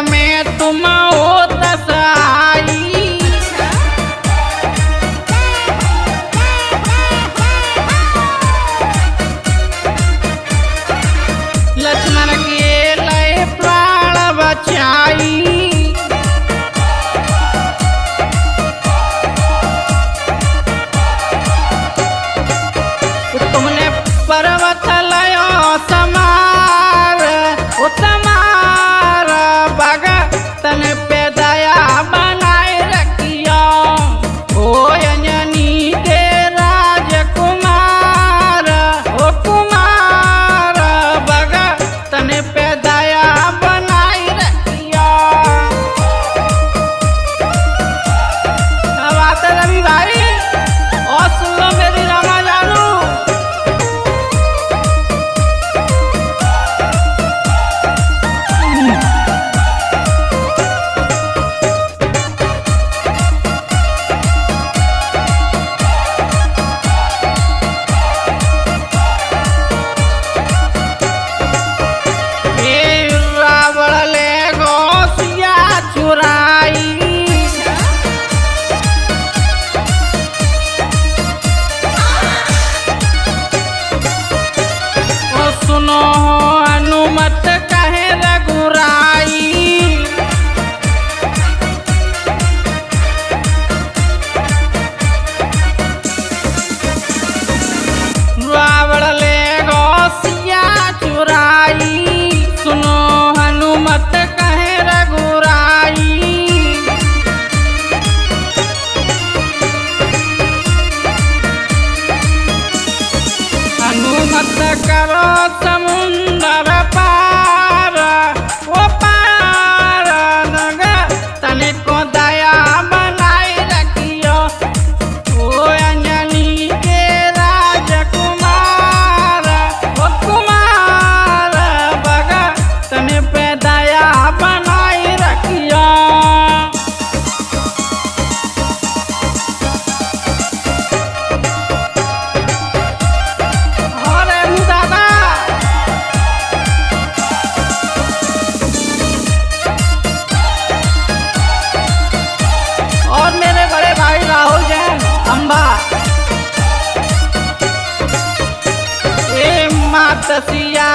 में तुम हो दसाई। लक्ष्मण के लय प्राण बचाई। तुमने पर्वत लयो समार उत्तमार भगतन पे दया बनाए रखियो। ओ अंजनी के राजकुमार ओ कुमार भगतन पे दया बनाए रखियो। अब आते रवि भाई और सुन लो मेरी रामा जानू। सुनो अनुमत कहे रघुराई। रावण ले गौसिया चुराई। सुनो हनुमत कहे रघुराई। अनुमत करो समुंदर पार वो पार नग तने को दया बनाए रखियो। ओ अंजनी के राजकुमार ओ कुमार भगतन पे दया बनाए रखियो। और मेरे बड़े भाई राहुल जैन अम्बा ए मात सिया